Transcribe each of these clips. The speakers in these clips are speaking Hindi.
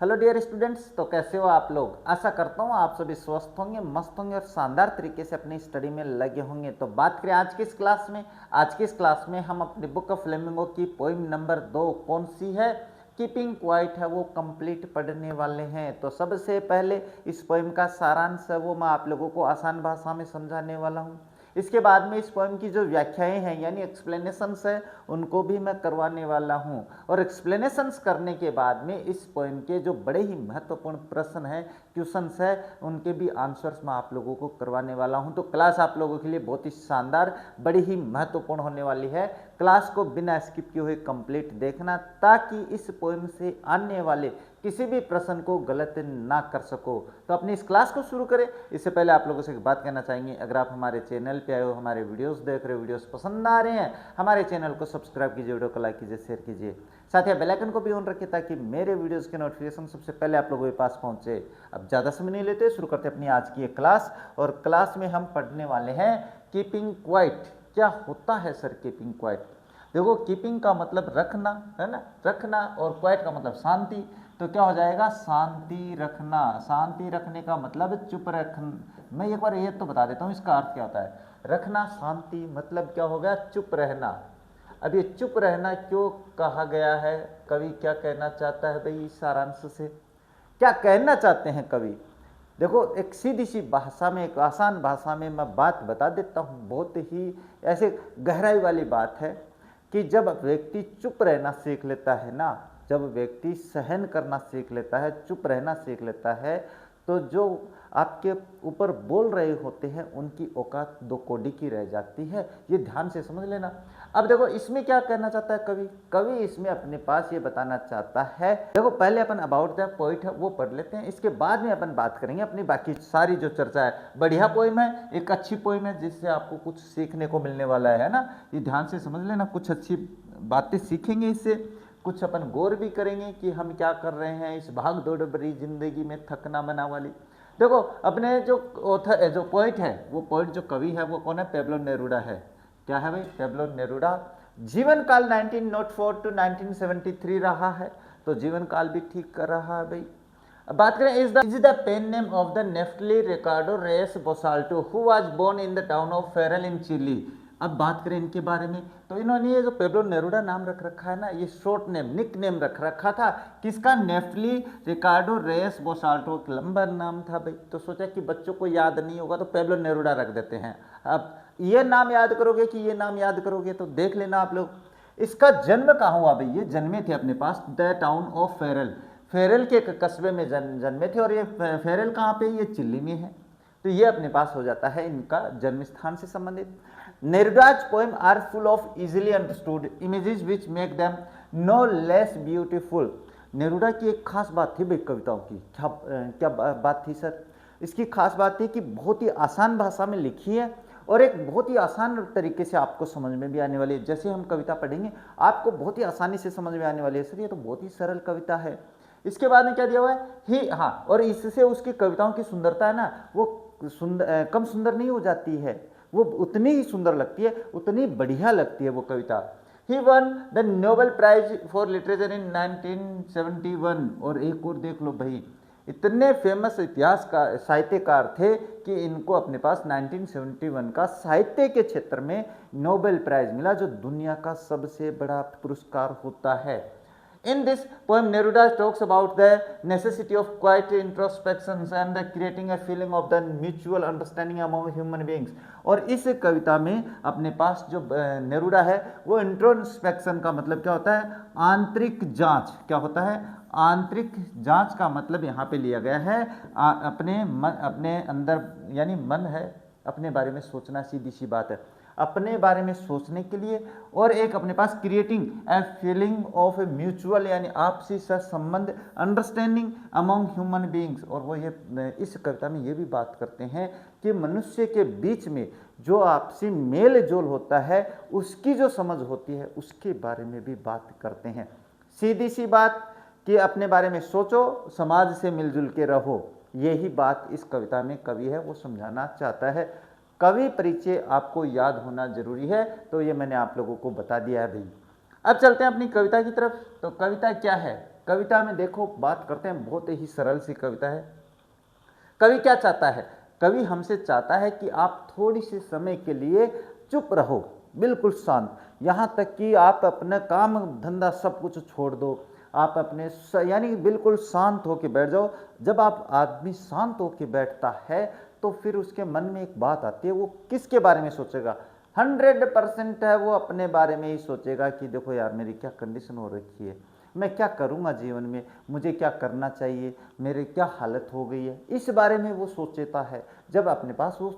हेलो डियर स्टूडेंट्स, तो कैसे हो आप लोग। आशा करता हूँ आप सभी स्वस्थ होंगे, मस्त होंगे और शानदार तरीके से अपनी स्टडी में लगे होंगे। तो बात करें आज की इस क्लास में, आज की इस क्लास में हम अपनी बुक ऑफ फ्लेमिंगो की पोइम नंबर 2 कौन सी है, कीपिंग क्वाइट है, वो कंप्लीट पढ़ने वाले हैं। तो सबसे पहले इस पोइम का सारांश है वो मैं आप लोगों को आसान भाषा में समझाने वाला हूँ। इसके बाद में इस पोएम की जो व्याख्याएं हैं यानी एक्सप्लेनेशंस है उनको भी मैं करवाने वाला हूं। और एक्सप्लेनेशंस करने के बाद में इस पोएम के जो बड़े ही महत्वपूर्ण प्रश्न हैं, क्वेश्चंस है, उनके भी आंसर्स मैं आप लोगों को करवाने वाला हूं। तो क्लास आप लोगों के लिए बहुत ही शानदार, बड़ी ही महत्वपूर्ण होने वाली है। क्लास को बिना स्किप किए हुए कंप्लीट देखना ताकि इस पोएम से आने वाले किसी भी प्रश्न को गलत ना कर सको। तो अपनी इस क्लास को शुरू करें इससे पहले आप लोगों से एक बात कहना चाहेंगे, अगर आप हमारे चैनल पे आए हो, हमारे वीडियोस देख रहे हो, वीडियोस पसंद आ रहे हैं, हमारे चैनल को सब्सक्राइब कीजिए, वीडियो को लाइक कीजिए, शेयर कीजिए, साथ ही बेल आइकन को भी ऑन रखिए ताकि मेरे वीडियोस के नोटिफिकेशन सबसे पहले आप लोगों के पास पहुंचे। अब ज़्यादा समय नहीं लेते, शुरू करते अपनी आज की क्लास। और क्लास में हम पढ़ने वाले हैं कीपिंग क्वाइट। क्या होता है सर कीपिंग क्वाइट? देखो, कीपिंग का मतलब रखना है ना, रखना, और क्वाइट का मतलब शांति। तो क्या हो जाएगा, शांति रखना। शांति रखने का मतलब चुप रखना। मैं एक बार ये तो बता देता हूँ इसका अर्थ क्या होता है। रखना, शांति मतलब क्या हो गया, चुप रहना। अब ये चुप रहना क्यों कहा गया है, कवि क्या कहना चाहता है भाई, इस सारांश से क्या कहना चाहते हैं कवि? देखो, एक सीधी सी भाषा में, एक आसान भाषा में मैं बात बता देता हूँ। बहुत ही ऐसे गहराई वाली बात है कि जब व्यक्ति चुप रहना सीख लेता है ना, जब व्यक्ति सहन करना सीख लेता है, चुप रहना सीख लेता है, तो जो आपके ऊपर बोल रहे होते हैं उनकी औकात दो कौड़ी की रह जाती है। ये ध्यान से समझ लेना। अब देखो, इसमें क्या कहना चाहता है कवि? कवि इसमें अपने पास ये बताना चाहता है, देखो पहले अपन अबाउट द पोइट है वो पढ़ लेते हैं, इसके बाद में अपन बात करेंगे अपनी बाकी सारी जो चर्चा है। बढ़िया पोइम है, एक अच्छी पोइम है जिससे आपको कुछ सीखने को मिलने वाला है ना। ये ध्यान से समझ लेना, कुछ अच्छी बातें सीखेंगे इससे, कुछ अपन गौर भी करेंगे कि हम क्या कर रहे हैं इस भाग दौड़ भरी जिंदगी में, थकना मना वाली। देखो, अपने जो ऑथर, जो पोइट है, वो पोइट जो कवि है वो कौन है? पेब्लो नेरुडा है। क्या है भाई? Pablo Neruda. जीवन काल 1904 टू 1973 रहा है, तो जीवन काल भी ठीक कर रहा है भाई। अब बात करें, is the pen name of the Neftali Ricardo Reyes Basoalto who was born in the town of Parral in Chile. अब बात करें इनके बारे में, तो इन्होंने ये जो पेब्लो नेरुडा नाम रख रखा है ना, ये शॉर्ट नेम, निक नेम रख रखा था किसका? नेफ्टली रिकार्डो रेस बोसाल्टो, लंबा नाम था भाई। तो सोचा कि बच्चों को याद नहीं होगा तो पेब्लो नेरुडा रख देते हैं। अब ये नाम याद करोगे कि ये नाम याद करोगे, तो देख लेना आप लोग। इसका जन्म कहाँ हुआ भाई? ये जन्मे थे अपने पास the town of Parral, Parral के कस्बे में जन्मे थे। और ये फेरल कहाँ पे? ये चिल्ली में है। तो ये अपने पास हो जाता है इनका जन्म स्थान से संबंधित। नेरुडा's poem are full of easily understood images which make them no less beautiful। Neruda की एक खास बात थी भाई कविताओं की, क्या बात थी सर? इसकी खास बात थी कि बहुत ही आसान भाषा में लिखी है और एक बहुत ही आसान तरीके से आपको समझ में भी आने वाली है। जैसे हम कविता पढ़ेंगे आपको बहुत ही आसानी से समझ में आने वाली है। सर ये तो बहुत ही सरल कविता है। इसके बाद में क्या दिया हुआ है ही, हाँ, और इससे उसकी कविताओं की सुंदरता है ना, वो कम सुंदर नहीं हो जाती है, वो उतनी ही सुंदर लगती है, उतनी बढ़िया लगती है वो कविता। He won the Nobel prize for literature in 1971। और एक और देख लो भाई, इतने फेमस इतिहास का साहित्यकार थे कि इनको अपने पास 1971 का साहित्य के क्षेत्र में नोबेल प्राइज मिला, जो दुनिया का सबसे बड़ा पुरस्कार होता है। In this poem, Neruda talks about the necessity of quiet introspection and the creating a feeling of the mutual understanding among human beings। और इस कविता में अपने पास जो नेरुडा है वो इंट्रोस्पेक्शन का मतलब क्या होता है? आंतरिक जांच। क्या होता है? आंतरिक जांच का मतलब यहाँ पे लिया गया है अपने अंदर, यानी मन है, अपने बारे में सोचना, सीधी सी बात है, अपने बारे में सोचने के लिए। और एक अपने पास creating a feeling of a mutual, यानी आपसी संबंध, अंडरस्टैंडिंग अमंग ह्यूमन बीइंग्स। और वो ये इस कविता में ये भी बात करते हैं कि मनुष्य के बीच में जो आपसी मेल जोल होता है, उसकी जो समझ होती है, उसके बारे में भी बात करते हैं। सीधी सी बात कि अपने बारे में सोचो, समाज से मिलजुल के रहो, यही बात इस कविता में कवि है वो समझाना चाहता है। कवि परिचय आपको याद होना जरूरी है, तो ये मैंने आप लोगों को बता दिया है भाई। अब चलते हैं अपनी कविता की तरफ। तो कविता क्या है? कविता में देखो बात करते हैं, बहुत ही सरल सी कविता है। कवि क्या चाहता है? कवि हमसे चाहता है कि आप थोड़ी सी समय के लिए चुप रहो, बिल्कुल शांत, यहाँ तक कि आप अपना काम धंधा सब कुछ छोड़ दो, आप अपने यानी बिल्कुल शांत होकर बैठ जाओ। जब आप आदमी शांत होकर बैठता है तो फिर उसके मन में एक बात आती है, वो किसके बारे में सोचेगा? 100% है वो अपने बारे में ही सोचेगा कि देखो यार मेरी क्या कंडीशन हो रखी है, मैं क्या करूँगा जीवन में, मुझे क्या करना चाहिए, मेरी क्या हालत हो गई है, इस बारे में वो सोचता है। जब अपने पास वो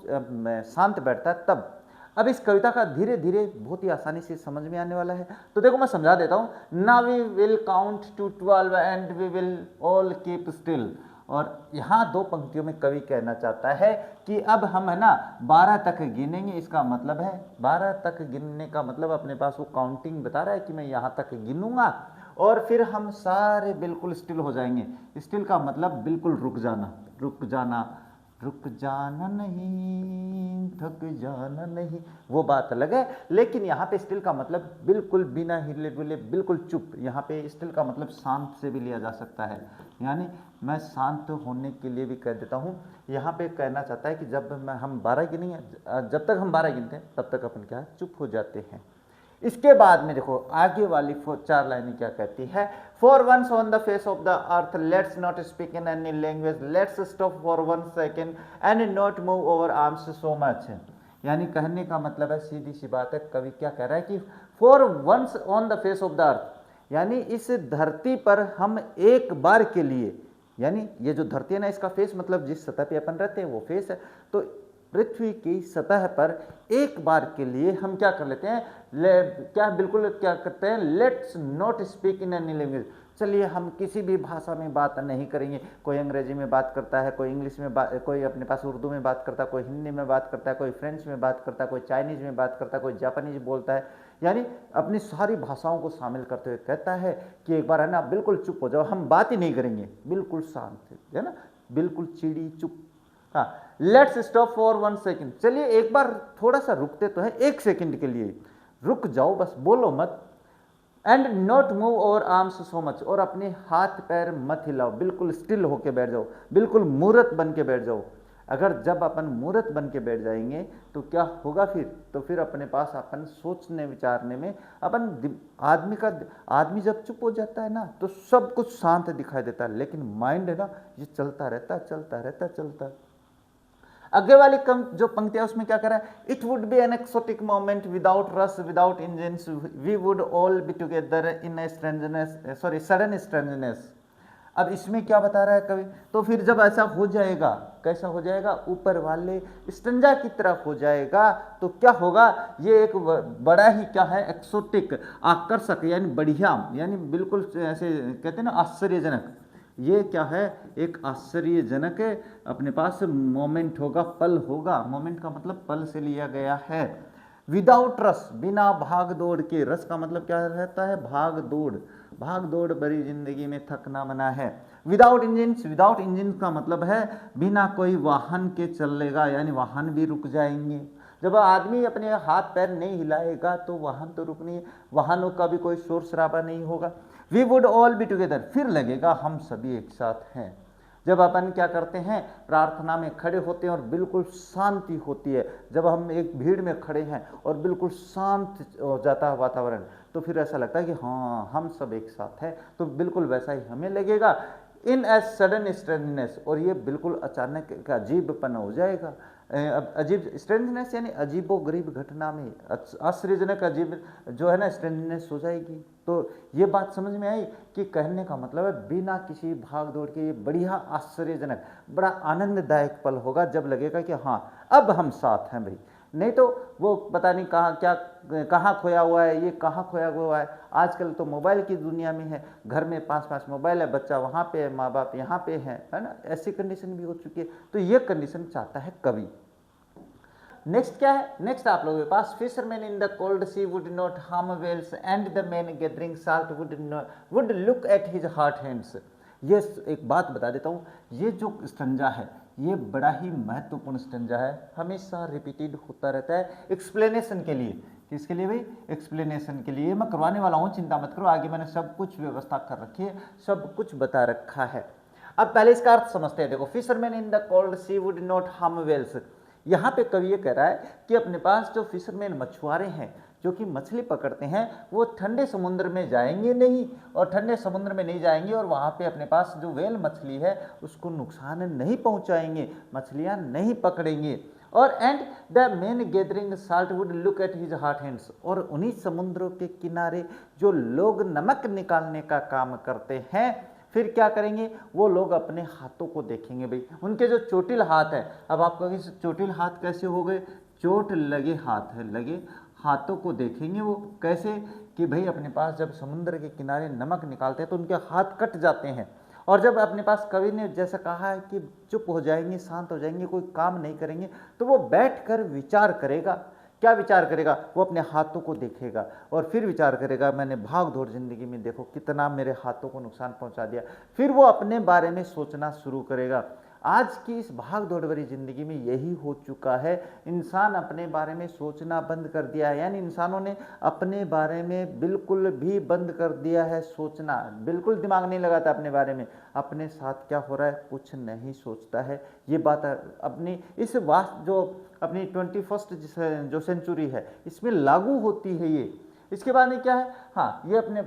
शांत बैठता है तब। अब इस कविता का धीरे धीरे बहुत ही आसानी से समझ में आने वाला है, तो देखो मैं समझा देता हूँ। Now we will count to 12 and we will all keep still. और यहाँ दो पंक्तियों में कवि कहना चाहता है कि अब हम है ना 12 तक गिनेंगे। इसका मतलब है 12 तक गिनने का मतलब अपने पास वो काउंटिंग बता रहा है कि मैं यहाँ तक गिनूंगा और फिर हम सारे बिल्कुल स्टिल हो जाएंगे। स्टिल का मतलब बिल्कुल रुक जाना, रुक जाना, रुक जाना नहीं, थक जाना नहीं, वो बात अलग है। लेकिन यहाँ पे स्टिल का मतलब बिल्कुल बिना हिले डुले, बिल्कुल चुप। यहाँ पे स्टिल का मतलब शांत से भी लिया जा सकता है, यानी मैं शांत होने के लिए भी कह देता हूँ। यहाँ पे कहना चाहता है कि जब हम 12 गिनेंगे, जब तक हम 12 गिनते हैं तब तक अपन क्या है, चुप हो जाते हैं। इसके बाद में देखो आगे वाली 4 लाइनें क्या कहती है। For once on the face of the earth let's not speak in any language, let's stop for 1 second and not move over arms so much. यानी कहने का मतलब है, सीधी सी बात है, कवि क्या कह रहा है कि for once on the face of the earth, यानी इस धरती पर हम एक बार के लिए, यानी ये जो धरती है ना, इसका फेस मतलब जिस सतह पे अपन रहते हैं वो फेस है, तो पृथ्वी की सतह पर एक बार के लिए हम क्या कर लेते हैं, क्या बिल्कुल क्या करते हैं, let's not speak in any language. चलिए हम किसी भी भाषा में बात नहीं करेंगे। कोई अंग्रेजी में बात करता है, कोई इंग्लिश में कोई अपने पास उर्दू में बात करता है, कोई हिंदी में बात करता है, कोई फ्रेंच में बात करता है, कोई चाइनीज में बात करता है, कोई जापानीज बोलता है, यानी अपनी सारी भाषाओं को शामिल करते हुए कहता है कि एक बार है ना बिल्कुल चुप हो जाओ, हम बात ही नहीं करेंगे, बिल्कुल शांत है ना, बिल्कुल चिड़ी चुप। हाँ, लेट्स स्टॉप फॉर 1 सेकेंड, चलिए एक बार थोड़ा सा रुकते तो है, 1 सेकेंड के लिए रुक जाओ, बस बोलो मत। And not move over arms so much, और अपने हाथ पैर मत हिलाओ, बिल्कुल स्टिल होके बैठ जाओ, बिल्कुल मूर्त बन के बैठ जाओ। अगर जब अपन मूर्त बन के बैठ जाएंगे तो क्या होगा फिर, तो फिर अपने पास अपन सोचने विचारने में अपन आदमी जब चुप हो जाता है ना तो सब कुछ शांत दिखाई देता है, लेकिन माइंड है ना ये चलता रहता चलता रहता चलता। आगे वाली जो पंक्तियां उसमें क्या कर रहा है, it would be an exotic moment without rush without engines, we would all be together in a strangeness, sorry sudden strangeness. अब इसमें क्या बता रहा है कवि, तो फिर जब ऐसा हो जाएगा, कैसा हो जाएगा, ऊपर वाले स्टंजा की तरफ हो जाएगा तो क्या होगा, ये एक बड़ा ही क्या है, एक्सोटिक, आकर्षक, यानी बढ़िया, यानी बिल्कुल ऐसे कहते हैं ना आश्चर्यजनक, ये क्या है, एक आश्चर्यजनक अपने पास मोमेंट होगा, पल होगा। मोमेंट का मतलब पल से लिया गया है। विदाउट रस, बिना भाग दौड़ के, रस का मतलब क्या रहता है, भाग दौड़, भाग दौड़ भरी जिंदगी में थकना मना है। विदाउट इंजन, विदाउट इंजन का मतलब है बिना कोई वाहन के चलेगा, यानी वाहन भी रुक जाएंगे। जब आदमी अपने हाथ पैर नहीं हिलाएगा तो वाहन तो रुकनी है, वाहनों का भी कोई शोर शराबा नहीं होगा। We would all be together, फिर लगेगा हम सभी एक साथ हैं। जब अपन क्या करते हैं, प्रार्थना में खड़े होते हैं और बिल्कुल शांति होती है, जब हम एक भीड़ में खड़े हैं और बिल्कुल शांत हो जाता है वातावरण, तो फिर ऐसा लगता है कि हाँ हम सब एक साथ हैं, तो बिल्कुल वैसा ही हमें लगेगा। इन ए सडन स्ट्रेंजनेस, और ये बिल्कुल अचानक एक अजीबपन हो जाएगा। अजीब स्ट्रेंजनेस यानी अजीबो गरीब घटना में आश्चर्यजनक अजीब जो है ना स्ट्रेंजनेस हो जाएगी। तो ये बात समझ में आई कि कहने का मतलब है बिना किसी भाग दौड़ के ये बढ़िया आश्चर्यजनक बड़ा आनंददायक पल होगा, जब लगेगा कि हाँ अब हम साथ हैं भाई। नहीं तो वो पता नहीं कहाँ खोया हुआ है, ये कहाँ खोया हुआ है। आजकल तो मोबाइल की दुनिया में है, घर में 5-5 मोबाइल है, बच्चा वहाँ पे है, माँ बाप यहाँ पे है ना, ऐसी कंडीशन भी हो चुकी है। तो ये कंडीशन चाहता है कवि। नेक्स्ट क्या है, नेक्स्ट आप लोगों के पास, fisherman in the cold sea would not harm whales and the man gathering salt would look at his hurt hands. ये एक बात बता देता हूँ, ये जो स्टंजा है ये बड़ा ही महत्वपूर्ण स्टंजा है, हमेशा रिपीटेड होता रहता है एक्सप्लेनेशन के लिए, किसके लिए भाई? एक्सप्लेनेशन के लिए। मैं करवाने वाला हूँ, चिंता मत करो, आगे मैंने सब कुछ व्यवस्था कर रखी है, सब कुछ बता रखा है। अब पहले इसका अर्थ समझते हैं। देखो, fisherman in the cold sea would not harm whales. यहाँ पे कवि ये कह रहा है कि अपने पास जो फिशरमैन मछुआरे हैं, जो कि मछली पकड़ते हैं, वो ठंडे समुद्र में जाएंगे नहीं, और ठंडे समुद्र में नहीं जाएंगे और वहाँ पे अपने पास जो वेल मछली है उसको नुकसान नहीं पहुँचाएंगे, मछलियाँ नहीं पकड़ेंगे। और and the man gathering salt would look at his hot hands. और उन्हीं समुद्रों के किनारे जो लोग नमक निकालने का काम करते हैं, फिर क्या करेंगे? वो लोग अपने हाथों को देखेंगे भाई, उनके जो चोटिल हाथ है। अब आप कहोगे चोटिल हाथ कैसे हो गए? चोट लगे हाथ है, लगे हाथों को देखेंगे वो। कैसे? कि भाई अपने पास जब समुद्र के किनारे नमक निकालते हैं तो उनके हाथ कट जाते हैं। और जब अपने पास कवि ने जैसा कहा है कि चुप हो जाएंगे, शांत हो जाएंगे, कोई काम नहीं करेंगे, तो वो बैठकर विचार करेगा। क्या विचार करेगा? वो अपने हाथों को देखेगा और फिर विचार करेगा, मैंने भाग दौड़ जिंदगी में देखो कितना मेरे हाथों को नुकसान पहुंचा दिया। फिर वो अपने बारे में सोचना शुरू करेगा। आज की इस भाग दौड़ भरी जिंदगी में यही हो चुका है, इंसान अपने बारे में सोचना बंद कर दिया है। यानी इंसानों ने अपने बारे में बिल्कुल भी बंद कर दिया है सोचना, बिल्कुल दिमाग नहीं लगाता अपने बारे में, अपने साथ क्या हो रहा है कुछ नहीं सोचता है। ये बात अपनी इस वास्ट जो अपनी 21st जो सेंचुरी है इसमें लागू होती है ये। इसके बाद में क्या है? हाँ, ये अपने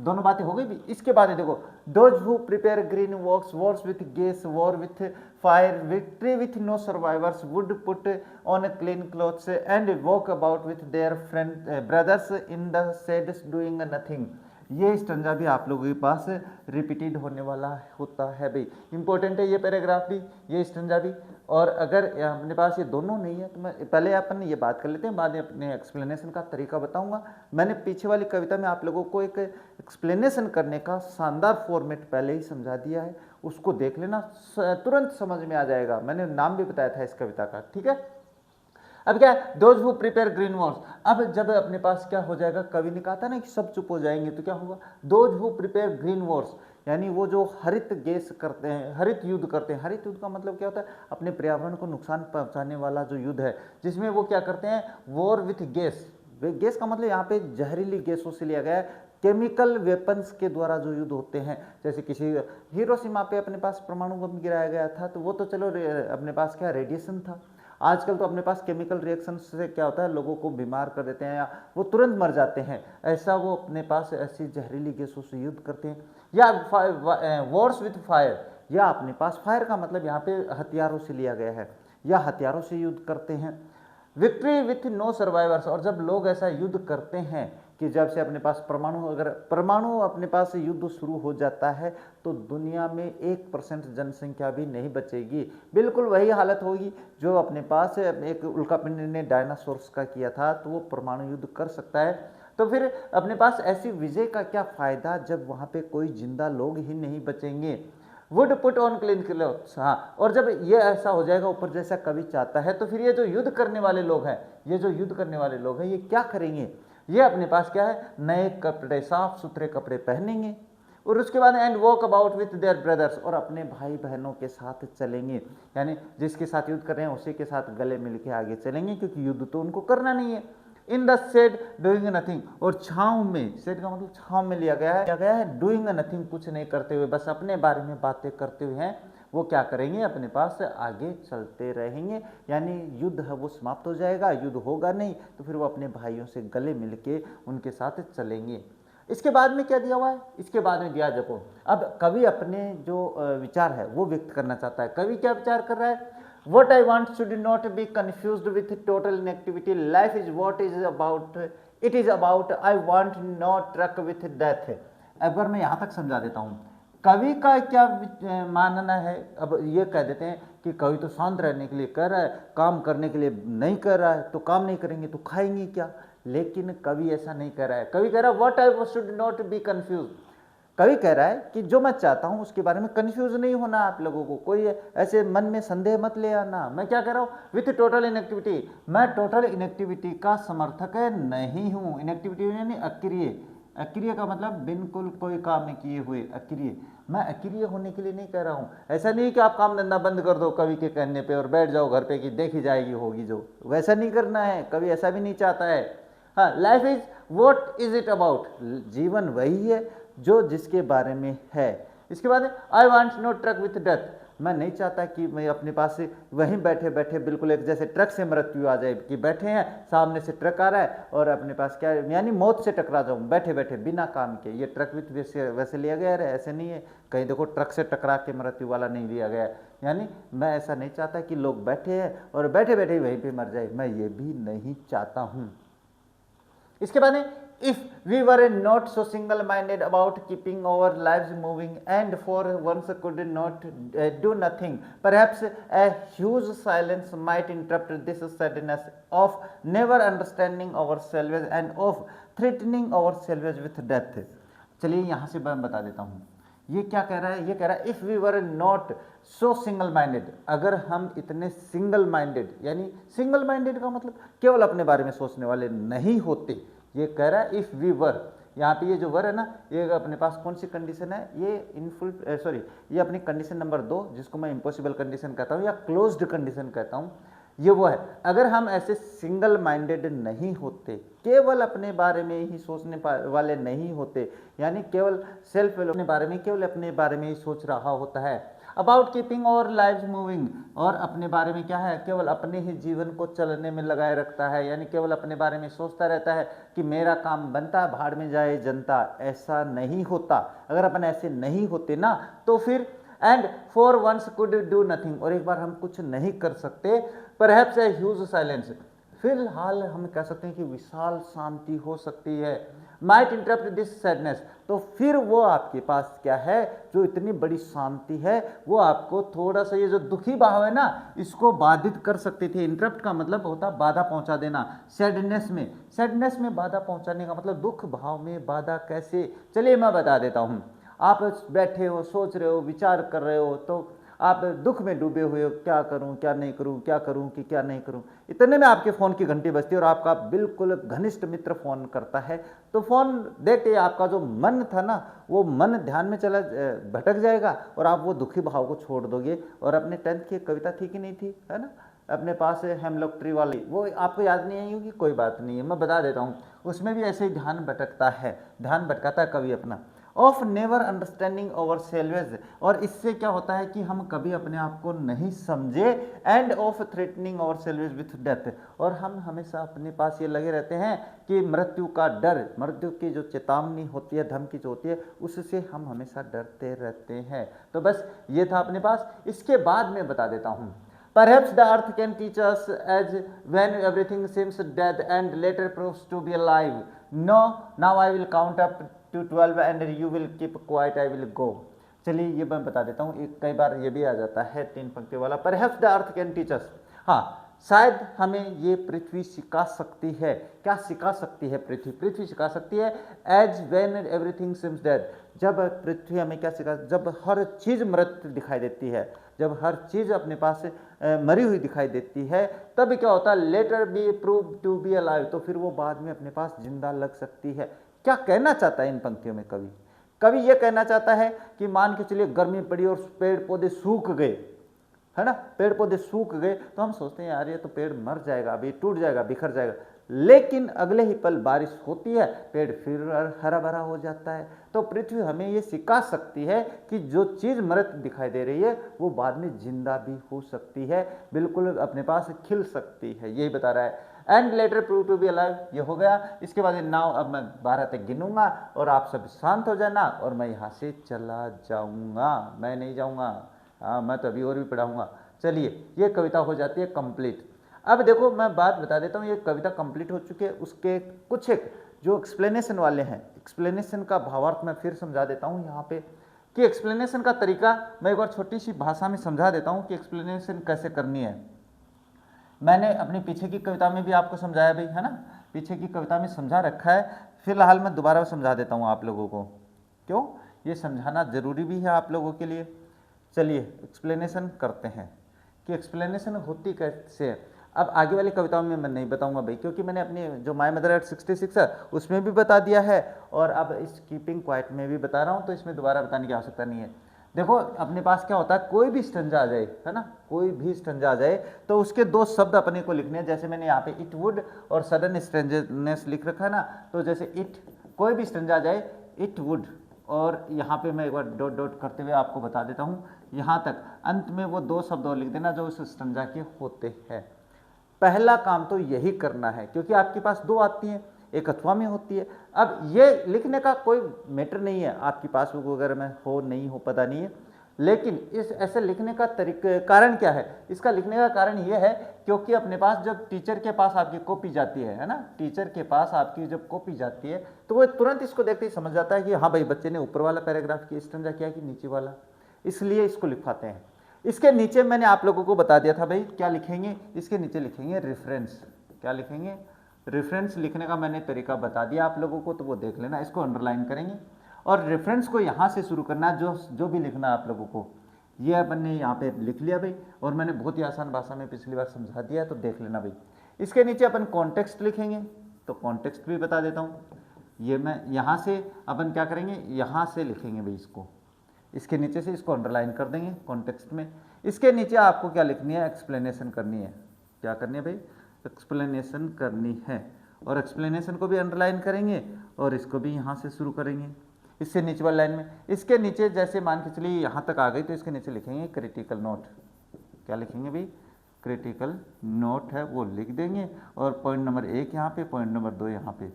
दोनों बातें हो गई भी। इसके बाद में देखो, those who prepare green walks wars with gas war with fire victory with no survivors would put on clean clothes and walk about with their friend brothers in the shades doing nothing. ये स्टंजा भी आप लोगों के पास रिपीटेड होने वाला होता है भाई, इंपॉर्टेंट है ये पैराग्राफ भी, ये स्टंजा भी। और अगर अपने पास ये दोनों नहीं है तो मैं पहले अपन ये बात कर लेते हैं, बाद में अपने एक्सप्लेनेशन का तरीका बताऊंगा। मैंने पीछे वाली कविता में आप लोगों को एक एक्सप्लेनेशन करने का शानदार फॉर्मेट पहले ही समझा दिया है, उसको देख लेना, तुरंत समझ में आ जाएगा। मैंने नाम भी बताया था इस कविता का, ठीक है। अब क्या है? Those who prepare green Wars. अब जब अपने पास क्या हो जाएगा, कवि ने कहा था ना कि सब चुप हो जाएंगे, तो क्या होगा? Those who prepare green Wars, यानी वो जो हरित गैस करते हैं, हरित युद्ध करते हैं। हरित युद्ध का मतलब क्या होता है? अपने पर्यावरण को नुकसान पहुंचाने वाला जो युद्ध है, जिसमें वो क्या करते हैं? War with gas. गैस का मतलब यहाँ पे जहरीली गैसों से लिया गया है, केमिकल वेपन्स के द्वारा जो युद्ध होते हैं। जैसे किसी हिरोशिमा पे अपने पास परमाणु बम गिराया गया था, तो वो तो चलो अपने पास क्या रेडिएशन था। आजकल तो अपने पास केमिकल रिएक्शन से क्या होता है, लोगों को बीमार कर देते हैं या वो तुरंत मर जाते हैं। ऐसा वो अपने पास ऐसी जहरीली गैसों से युद्ध करते हैं। या वॉर्स विथ फायर, या अपने पास फायर का मतलब यहाँ पे हथियारों से लिया गया है, या हथियारों से युद्ध करते हैं। विक्ट्री विथ नो सर्वाइवर्स, और जब लोग ऐसा युद्ध करते हैं कि जब से अपने पास परमाणु, अगर परमाणु अपने पास युद्ध शुरू हो जाता है तो दुनिया में 1% जनसंख्या भी नहीं बचेगी। बिल्कुल वही हालत होगी जो अपने पास एक उल्कापिंड ने डायनासोर्स का किया था, तो वो परमाणु युद्ध कर सकता है। तो फिर अपने पास ऐसी विजय का क्या फायदा जब वहाँ पे कोई जिंदा लोग ही नहीं बचेंगे। Would put on clean clothes, हाँ, और जब ये ऐसा हो जाएगा ऊपर जैसा कवि चाहता है, तो फिर ये जो युद्ध करने वाले लोग हैं, ये जो युद्ध करने वाले लोग हैं, ये क्या करेंगे? ये अपने पास क्या है? नए कपड़े, साफ सुथरे कपड़े पहनेंगे, और उसके बाद and walk about with their brothers, और अपने भाई बहनों के साथ चलेंगे। यानी जिसके साथ युद्ध कर रहे हैं उसी के साथ गले मिल के आगे चलेंगे, क्योंकि युद्ध तो उनको करना नहीं है। In the shade doing nothing, और छांव में, शेड का मतलब छांव में लिया गया है डूइंग नथिंग, कुछ नहीं करते हुए, बस अपने बारे में बातें करते हुए हैं। वो क्या करेंगे? अपने पास आगे चलते रहेंगे। यानी युद्ध है वो समाप्त हो जाएगा, युद्ध होगा नहीं, तो फिर वो अपने भाइयों से गले मिल के उनके साथ चलेंगे। इसके बाद में क्या दिया हुआ है? इसके बाद में दिया, देखो अब कवि अपने जो विचार है वो व्यक्त करना चाहता है। कवि क्या विचार कर रहा है? What I want should not be confused with total inactivity. Life is what is about. It is about. I want no truck with death. अगर मैं यहाँ तक समझा देता हूँ, कवि का क्या मानना है। अब ये कह देते हैं कि कवि तो शांत रहने के लिए कह रहा है, काम करने के लिए नहीं कर रहा है, तो काम नहीं करेंगे तो खाएंगे क्या? लेकिन कवि ऐसा नहीं कह रहा है। कवि कह रहा है what I should not be confuse. कवि कह रहा है कि जो मैं चाहता हूं उसके बारे में कंफ्यूज नहीं होना आप लोगों को, कोई ऐसे मन में संदेह मत ले आना। मैं क्या कह रहा हूं? विथ टोटल इनएक्टिविटी, मैं टोटल इनएक्टिविटी का समर्थक नहीं हूं। इनएक्टिविटी यानी अक्रिय, अक्रिय का मतलब बिल्कुल कोई काम नहीं किए हुए, अक्रिय। मैं अक्रिय होने के लिए नहीं कह रहा हूँ। ऐसा नहीं कि आप काम धंधा बंद कर दो कवि के कहने पे और बैठ जाओ घर पे कि देखी जाएगी होगी जो, वैसा नहीं करना है। कवि ऐसा भी नहीं चाहता है। हाँ, life is what is it about, जीवन वही है जो जिसके बारे में है। इसके बाद I want no truck with death, मैं नहीं चाहता कि मैं अपने पास से वहीं बैठे बैठे बिल्कुल एक जैसे ट्रक से मृत्यु आ जाए कि बैठे हैं सामने से ट्रक आ रहा है और अपने पास क्या यानी मौत से टकरा जाऊं बैठे बैठे बिना काम के। ये ट्रक विथ वैसे लिया गया है, ऐसे नहीं है कहीं देखो ट्रक से टकरा के मृत्यु वाला नहीं लिया गया है। यानी मैं ऐसा नहीं चाहता कि लोग बैठे हैं और बैठे बैठे वहीं पर मर जाए, मैं ये भी नहीं चाहता हूँ। इसके बाद if we were not so single minded about keeping our lives moving and for once could not do nothing, perhaps a huge silence might interrupt this sadness of never understanding ourselves and of threatening ourselves with death। चलिए यहाँ से मैं बता देता हूँ ये क्या कह रहा है। ये कह रहा है if we were not so single minded, अगर हम इतने सिंगल माइंडेड, यानी सिंगल माइंडेड का मतलब केवल अपने बारे में सोचने वाले नहीं होते। ये कह रहा है इफ़ वी वर, यहाँ पे ये जो वर है ना, ये अपने पास कौन सी कंडीशन है, ये इनफुल सॉरी ये अपनी कंडीशन नंबर 2 जिसको मैं इम्पॉसिबल कंडीशन कहता हूँ या क्लोज्ड कंडीशन कहता हूँ, ये वो है। अगर हम ऐसे सिंगल माइंडेड नहीं होते, केवल अपने बारे में ही सोचने वाले नहीं होते, यानी केवल सेल्फ अपने बारे में केवल अपने बारे में ही सोच रहा होता है, अबाउट कीपिंग और लाइफ मूविंग, और अपने बारे में क्या है केवल अपने ही जीवन को चलने में लगाए रखता है, यानी केवल अपने बारे में सोचता रहता है कि मेरा काम बनता भाड़ में जाए जनता, ऐसा नहीं होता। अगर अपन ऐसे नहीं होते ना तो फिर and for once could do nothing, और एक बार हम कुछ नहीं कर सकते, परहैप्स ए ह्यूज साइलेंस, फिलहाल हम कह सकते हैं कि विशाल शांति हो सकती है, माइट इंटरप्ट दिस सैडनेस, तो फिर वो आपके पास क्या है जो इतनी बड़ी शांति है वो आपको थोड़ा सा ये जो दुखी भाव है ना इसको बाधित कर सकते थे। इंटरप्ट का मतलब होता बाधा पहुंचा देना, सैडनेस में बाधा पहुंचाने का मतलब दुख भाव में बाधा कैसे, चलिए मैं बता देता हूँ। आप बैठे हो सोच रहे हो विचार कर रहे हो तो आप दुख में डूबे हुए हो, क्या करूं क्या नहीं करूं, क्या करूं कि क्या नहीं करूं, इतने में आपके फ़ोन की घंटी बजती है और आपका बिल्कुल घनिष्ठ मित्र फ़ोन करता है, तो फ़ोन देखते आपका जो मन था ना वो मन ध्यान में चला भटक जाएगा और आप वो दुखी भाव को छोड़ दोगे। और अपने 10th की कविता थी कि नहीं थी, है ना, अपने पास है हेमलॉक ट्री वाली, वो आपको याद नहीं आई होगी, कोई बात नहीं है मैं बता देता हूँ। उसमें भी ऐसे ही ध्यान भटकाता है कवि अपना, of never understanding over salvage, और इससे क्या होता है कि हम कभी अपने आप को नहीं समझे, end of threatening over salvage with death, और हम हमेशा अपने पास ये लगे रहते हैं कि मृत्यु का डर, मृत्यु की जो चेतावनी होती है धमकी जो होती है उससे हम हमेशा डरते रहते हैं। तो बस ये था अपने पास। इसके बाद मैं बता देता हूँ, Perhaps the earth can teach us as when everything seems dead and later proves to be alive. No, now I will count up to 12 and you will keep quiet, I will go. चलिए ये मैं बता देता हूँ, कई बार ये भी आ जाता है 3 पंक्ति वाला, Perhaps the earth can teach us, हाँ शायद हमें ये पृथ्वी सिखा सकती है। क्या सिखा सकती है पृथ्वी सिखा सकती है as when everything seems dead, जब पृथ्वी हमें क्या सिखा, जब हर चीज़ मृत दिखाई देती है, जब हर चीज़ अपने पास मरी हुई दिखाई देती है, तब क्या होता है later be prove to be alive, तो फिर वो बाद में अपने पास जिंदा लग सकती है। क्या कहना चाहता है इन पंक्तियों में कवि ये कहना चाहता है कि मान के चलिए गर्मी पड़ी और पेड़ पौधे सूख गए, है ना, पेड़ पौधे सूख गए तो हम सोचते हैं यार ये तो पेड़ मर जाएगा, अभी टूट जाएगा, बिखर जाएगा, लेकिन अगले ही पल बारिश होती है, पेड़ फिर हरा भरा हो जाता है। तो पृथ्वी हमें ये सिखा सकती है कि जो चीज़ मृत दिखाई दे रही है वो बाद में जिंदा भी हो सकती है, बिल्कुल अपने पास खिल सकती है, यही बता रहा है। And later prove to be alive, ये हो गया। इसके बाद नाउ अब मैं 12 तक गिनूंगा और आप सब शांत हो जाना और मैं यहाँ से चला जाऊँगा, मैं नहीं जाऊँगा, हाँ मैं तो अभी और भी पढ़ाऊँगा। चलिए ये कविता हो जाती है कंप्लीट। अब देखो मैं बात बता देता हूँ, ये कविता कंप्लीट हो चुकी है, उसके कुछ एक जो एक्सप्लेनेशन वाले हैं, एक्सप्लेनेशन का भावार्थ मैं फिर समझा देता हूँ यहाँ पे कि एक्सप्लेनेशन का तरीका मैं एक बार छोटी सी भाषा में समझा देता हूँ कि एक्सप्लेनेशन कैसे करनी है। मैंने अपनी पीछे की कविता में भी आपको समझाया भाई, है ना, पीछे की कविता में समझा रखा है, फिलहाल मैं दोबारा समझा देता हूँ आप लोगों को, क्यों ये समझाना जरूरी भी है आप लोगों के लिए। चलिए एक्सप्लेनेशन करते हैं कि एक्सप्लेनेशन होती कैसे है। अब आगे वाली कविताओं में मैं नहीं बताऊंगा भाई, क्योंकि मैंने अपनी जो माय मदर एट 66 है उसमें भी बता दिया है और अब इस कीपिंग क्वाइट में भी बता रहा हूँ, तो इसमें दोबारा बताने की आवश्यकता नहीं है। देखो अपने पास क्या होता है, कोई भी स्टंजा आ जाए, है ना, कोई भी स्टंजा आ जाए तो उसके दो शब्द अपने को लिखने हैं। जैसे मैंने यहाँ पे इट वुड और सडन स्ट्रेंजरनेस लिख रखा है ना, तो जैसे इट, कोई भी स्टंजा आ जाए, इट वुड, और यहाँ पे मैं एक बार डॉट डॉट करते हुए आपको बता देता हूँ, यहाँ तक अंत में वो दो शब्द और लिख देना जो उस स्टंजा के होते हैं। पहला काम तो यही करना है, क्योंकि आपके पास दो आती हैं, एक अथवा में होती है। अब ये लिखने का कोई मैटर नहीं है, आपकी पासबुक वगैरह में हो नहीं हो पता नहीं है, लेकिन इस ऐसे लिखने का तरीका, कारण क्या है इसका लिखने का कारण ये है, क्योंकि अपने पास जब टीचर के पास आपकी कॉपी जाती है ना, टीचर के पास आपकी जब कॉपी जाती है तो वो तुरंत इसको देखते ही समझ जाता है कि हाँ भाई बच्चे ने ऊपर वाला पैराग्राफ की स्टंजा किया कि नीचे वाला, इसलिए इसको लिखवाते हैं। इसके नीचे मैंने आप लोगों को बता दिया था भाई क्या लिखेंगे, इसके नीचे लिखेंगे रेफरेंस। क्या लिखेंगे, रेफरेंस। लिखने का मैंने तरीका बता दिया आप लोगों को, तो वो देख लेना, इसको अंडरलाइन करेंगे और रेफरेंस को यहाँ से शुरू करना, जो भी लिखना आप लोगों को, ये अपन ने यहाँ पे लिख लिया भाई, और मैंने बहुत ही आसान भाषा में पिछली बार समझा दिया, तो देख लेना भाई। इसके नीचे अपन कॉन्टेक्स्ट लिखेंगे, तो कॉन्टेक्स्ट भी बता देता हूँ, ये मैं यहाँ से अपन क्या करेंगे, यहाँ से लिखेंगे भाई इसको, इसके नीचे से इसको अंडरलाइन कर देंगे कॉन्टेक्स्ट में। इसके नीचे आपको क्या लिखनी है, एक्सप्लेनेशन करनी है। क्या करनी है भाई, एक्सप्लेनेशन करनी है, और एक्सप्लेनेशन को भी अंडरलाइन करेंगे और इसको भी यहाँ से शुरू करेंगे, इससे नीचे वाली लाइन में। इसके नीचे जैसे मान के चलिए यहाँ तक आ गई, तो इसके नीचे लिखेंगे क्रिटिकल नोट। क्या लिखेंगे भाई, क्रिटिकल नोट है वो लिख देंगे, और पॉइंट नंबर 1 यहाँ पे, पॉइंट नंबर 2 यहाँ पे।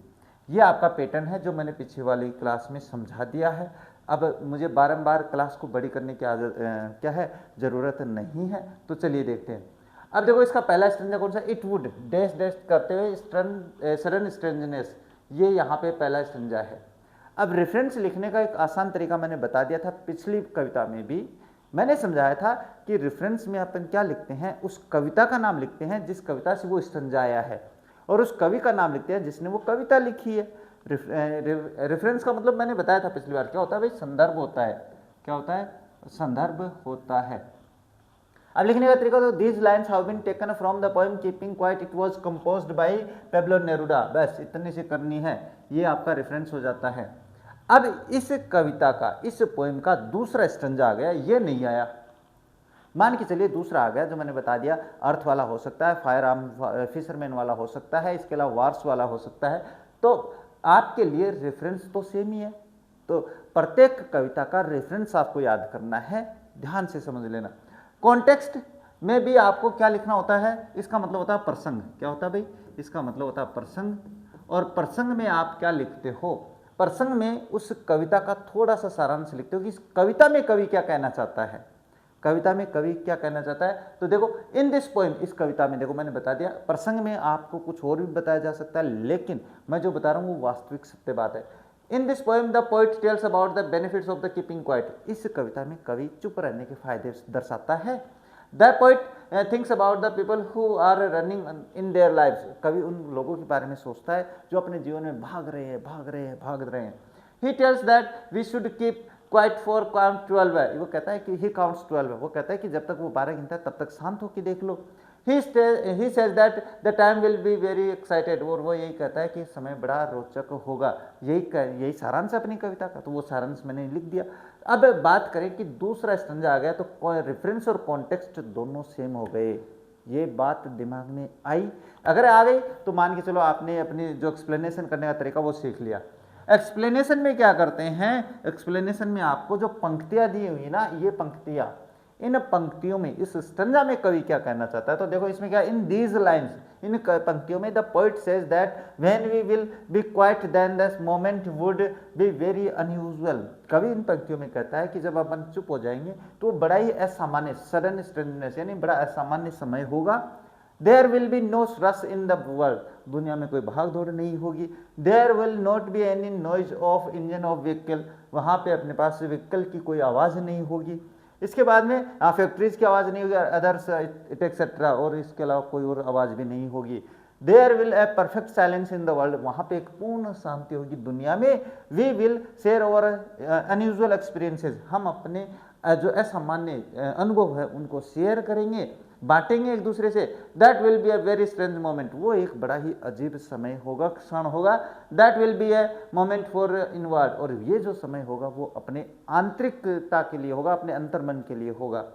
ये आपका पैटर्न है जो मैंने पीछे वाली क्लास में समझा दिया है। अब मुझे बारंबार क्लास को बड़ी करने की क्या है, ज़रूरत नहीं है। तो चलिए देखते हैं। अब देखो इसका पहला स्ट्रेंजर कौन सा, इट वुड डैश डैश करते हुए सडन स्ट्रेंजनेस, ये यहाँ पे पहला स्ट्रेंजर है। अब रेफरेंस लिखने का एक आसान तरीका मैंने बता दिया था, पिछली कविता में भी मैंने समझाया था कि रेफरेंस में अपन क्या लिखते हैं, उस कविता का नाम लिखते हैं जिस कविता से वो स्ट्रेंजर आया है, और उस कवि का नाम लिखते हैं जिसने वो कविता लिखी है। रेफरेंस का मतलब मैंने बताया था पिछली बार, क्या होता है भाई, संदर्भ होता है। क्या होता है, संदर्भ होता है। अब लिखने का तरीका, तो these lines have been taken from the poem keeping quiet, it was composed by Pablo Neruda, बस इतने से करनी है, ये आपका रेफरेंस हो जाता है। अब इस कविता का, इस पोएम का दूसरा स्ट्रेंजा आ गया, ये नहीं आया, मान के चलिए दूसरा आ गया, जो मैंने बता दिया, अर्थ वाला हो सकता है, फायर आर्म फिशरमैन वाला हो सकता है, इसके अलावा वार्स वाला हो सकता है। तो आपके लिए रेफरेंस तो सेम ही है, तो प्रत्येक कविता का रेफरेंस आपको याद करना है, ध्यान से समझ लेना। कॉन्टेक्स्ट में भी आपको क्या लिखना होता है, इसका मतलब होता है प्रसंग। क्या होता है भाई, इसका मतलब होता है प्रसंग, और प्रसंग में आप क्या लिखते हो, प्रसंग में उस कविता का थोड़ा सा सारांश लिखते हो कि इस कविता में कवि क्या कहना चाहता है, कविता में कवि क्या कहना चाहता है। तो देखो इन दिस पोएम, इस कविता में देखो मैंने बता दिया, प्रसंग में आपको कुछ और भी बताया जा सकता है, लेकिन मैं जो बता रहा हूँ वो वास्तविक सत्य बात है। In this poem the poet tells about the benefits of the keeping quiet, इस कविता में कवि चुप रहने के फायदे दर्शाता है। The poet thinks about the people who are running in their lives, कवि उन लोगों के बारे में सोचता है जो अपने जीवन में भाग रहे हैं, भाग रहे हैं, भाग रहे हैं। He tells that we should keep quiet for count 12 है, वो कहता है कि ही काउंट्स 12 है, वो कहता है कि जब तक वो 12 गिनता है तब तक शांत होकर देख लो। He says that the time will be very excited, और वो यही कहता है कि समय बड़ा रोचक होगा, यही सारांश अपनी कविता का, तो वो सारांश मैंने लिख दिया। अब बात करें कि दूसरा स्ट्रेंजा आ गया, तो रेफरेंस और कॉन्टेक्स्ट दोनों सेम हो गए, ये बात दिमाग में आई। अगर आ गई तो मान के चलो आपने अपनी जो एक्सप्लेनेशन करने का तरीका वो सीख लिया। एक्सप्लेनेशन में क्या करते हैं, एक्सप्लेनेशन में आपको जो पंक्तियां दी हुई ना, ये पंक्तियां, इन पंक्तियों में इस स्टंजा में कवि क्या कहना चाहता है, तो देखो इसमें क्या, इन दीज लाइन्स, इन पंक्तियों में the poet says that when we will be quiet then this moment would be very unusual, कवि इन पंक्तियों में कहता है कि जब अपन चुप हो जाएंगे तो बड़ा ही असामान्य, सडन स्ट्रेंजनेस यानी बड़ा असामान्य समय होगा। There will be no rush in the world, दुनिया में कोई भाग दौड़ नहीं होगी। There will not be any noise of engine of vehicle, वहाँ पे अपने पास व्हीकल की कोई आवाज़ नहीं होगी। इसके बाद में फैक्ट्रीज की आवाज़ नहीं होगी, अदर्स एक्सेट्रा, और इसके अलावा कोई और आवाज़ भी नहीं होगी। There will a perfect silence in the world, वहाँ पे एक पूर्ण शांति होगी दुनिया में। We will share over unusual experiences, हम अपने जो असामान्य अनुभव है उनको शेयर करेंगे, बांटेंगे एक दूसरे से। That will be a very strange moment, वो एक बड़ा ही अजीब समय होगा, क्षण होगा। That will be a moment for inward, और ये जो समय होगा वो अपने आंतरिकता के लिए होगा, अपने अंतर्मन के लिए होगा।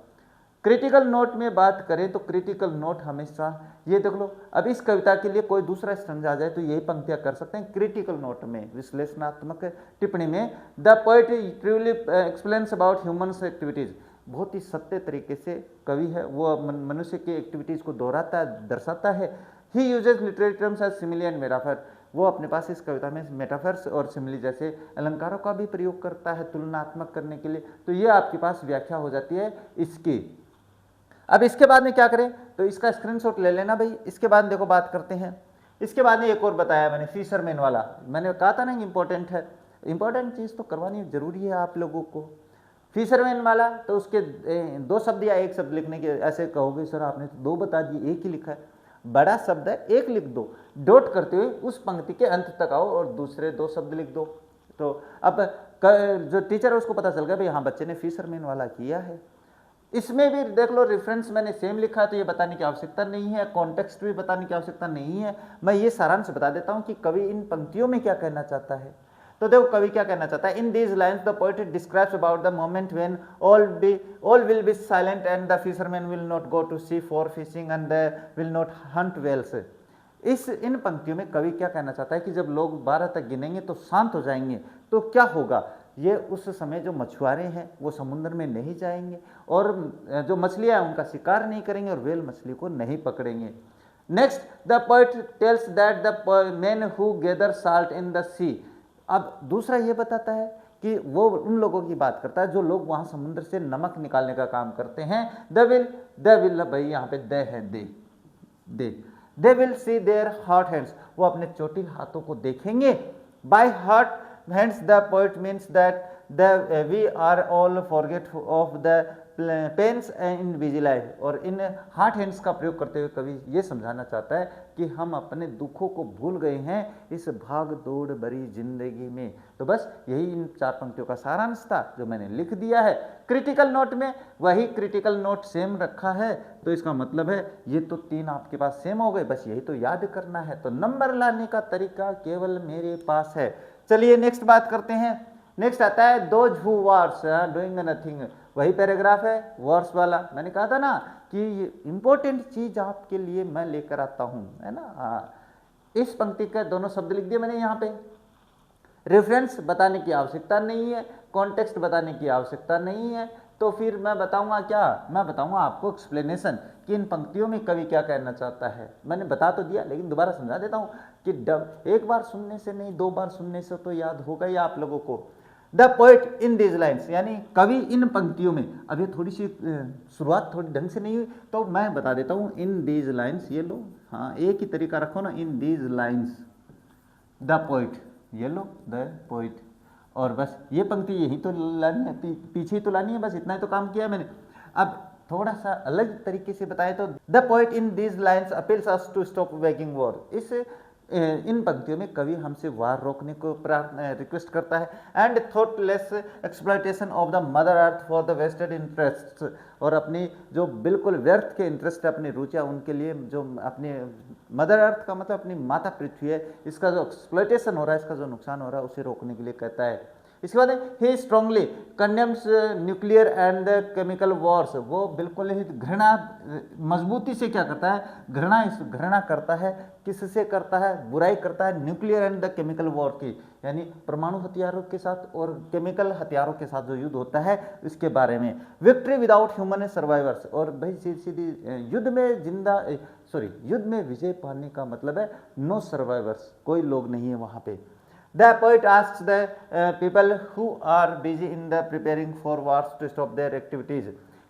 क्रिटिकल नोट में बात करें तो क्रिटिकल नोट हमेशा, ये देख लो, अब इस कविता के लिए कोई दूसरा स्टैंजा आ जाए तो यही पंक्तियां कर सकते हैं। क्रिटिकल नोट में, विश्लेषणात्मक टिप्पणी में, the poet truly explains about humans activities, बहुत ही सत्य तरीके से कवि है वो मनुष्य के एक्टिविटीज को दोहराता है, दर्शाता है। He uses literary terms as simile and metaphor, वो अपने पास इस कविता में मेटाफर्स और सिमिली जैसे अलंकारों का भी प्रयोग करता है तुलनात्मक करने के लिए। तो ये आपके पास व्याख्या हो जाती है इसकी। अब इसके बाद में क्या करें, तो इसका स्क्रीनशॉट ले लेना भाई। इसके बाद देखो बात करते हैं, इसके बाद में एक और बताया मैंने, फिशरमैन वाला, मैंने कहा था ना इंपॉर्टेंट है, इंपॉर्टेंट चीज़ तो करवानी जरूरी है आप लोगों को। फिशरमैन वाला, तो उसके दो शब्द या एक शब्द लिखने के, ऐसे कहोगे सर आपने तो दो बता दिए, एक ही लिखा है। बड़ा शब्द है, एक लिख दो, डॉट करते हुए उस पंक्ति के अंत तक आओ और दूसरे दो शब्द लिख दो। तो अब जो टीचर है उसको पता चल गया भाई हाँ बच्चे ने फिशरमैन वाला किया है। इसमें भी देख लो रेफरेंस मैंने सेम लिखा है, तो ये बताने की आवश्यकता नहीं है, कॉन्टेक्स्ट भी बताने की आवश्यकता नहीं है। मैं ये सारांश बता देता हूँ कि कवि इन पंक्तियों में क्या कहना चाहता है। तो देखो कवि क्या कहना चाहता है, in these lines the poet describes about the moment when all will be silent and the fisherman will not go to sea for fishing and they will not hunt whales. इन पंक्तियों में कवि क्या कहना चाहता है कि जब लोग 12 तक गिनेंगे तो शांत हो जाएंगे, तो क्या होगा, ये उस समय जो मछुआरे हैं वो समुद्र में नहीं जाएंगे और जो मछलियां हैं उनका शिकार नहीं करेंगे और वेल मछली को नहीं पकड़ेंगे। Next, the poet tells that the man who gather salt in the sea, अब दूसरा ये बताता है कि वो उन लोगों की बात करता है जो लोग वहां समुद्र से नमक निकालने का काम करते हैं। द विल भाई यहाँ पे द है, they will see their hurt hands, वो अपने चोटिल हाथों को देखेंगे। By hurt hence the poet means that we are all forget of the pains in busy life, और इन हार्ट हैंड्स का प्रयोग करते हुए कवि ये समझाना चाहता है कि हम अपने दुखों को भूल गए हैं इस भाग दौड़ भरी जिंदगी में। तो बस यही इन 4 पंक्तियों का सारांश था जो मैंने लिख दिया है। क्रिटिकल नोट में वही क्रिटिकल नोट सेम रखा है, तो इसका मतलब है ये तो 3 आपके पास सेम हो गए, बस यही तो याद करना है। तो नंबर लाने का तरीका केवल मेरे पास है। चलिए नेक्स्ट बात करते हैं। नेक्स्ट आता है those who wars doing nothing, वही पैराग्राफ है वर्स वाला। मैंने कहा था ना कि इंपॉर्टेंट चीज आपके लिए मैं लेकर आता हूं, है ना। इस पंक्ति का दोनों शब्द लिख दिए मैंने यहाँ पे। रेफरेंस बताने की आवश्यकता नहीं है, कॉन्टेक्स्ट बताने की आवश्यकता नहीं है, तो फिर मैं बताऊंगा क्या, मैं बताऊंगा आपको एक्सप्लेनेशन कि इन पंक्तियों में कवि क्या कहना चाहता है। मैंने बता तो दिया लेकिन दोबारा समझा देता हूं कि एक बार सुनने से नहीं 2 बार सुनने से तो याद होगा ही आप लोगों को। The poet in these lines, यानी कवि इन पंक्तियों में, अब ये थोड़ी सी शुरुआत थोड़ी ढंग से नहीं हुई तो मैं बता देता हूँ। इन दीज लाइन्स, ये लो, हाँ एक ही तरीका रखो ना, इन दीज लाइन्स द पोएट, ये लो द पोएट, और बस ये पंक्ति यही तो लानी है, पीछे ही तो लानी है, बस इतना ही तो काम किया मैंने। अब थोड़ा सा अलग तरीके से बताए तो the poet in these lines appeals us to stop waging war, इन पंक्तियों में कवि हमसे वार रोकने को रिक्वेस्ट करता है। And thoughtless exploitation of the mother earth for the vested interest, और अपनी जो बिल्कुल व्यर्थ के इंटरेस्ट है, अपनी रुचियाँ, उनके लिए जो अपनी मदर अर्थ का मतलब अपनी माता पृथ्वी है, इसका जो एक्सप्लॉयटेशन हो रहा है, इसका जो नुकसान हो रहा है उसे रोकने के लिए कहता है। इसके बाद ही strongly condemns nuclear and the chemical wars, वो बिल्कुल ही घृणा मजबूती से क्या करता है, घृणा करता है, किससे करता है, बुराई करता है, nuclear and the chemical war की, यानी परमाणु हथियारों के साथ और केमिकल हथियारों के साथ जो युद्ध होता है इसके बारे में। विक्ट्री विदाउट ह्यूमन सर्वाइवर्स, और भाई सीधी युद्ध में विजय पाने का मतलब है नो सर्वाइवर्स, कोई लोग नहीं है वहाँ पे। The poet asks the people who are busy in the preparing for wars to stop their activities,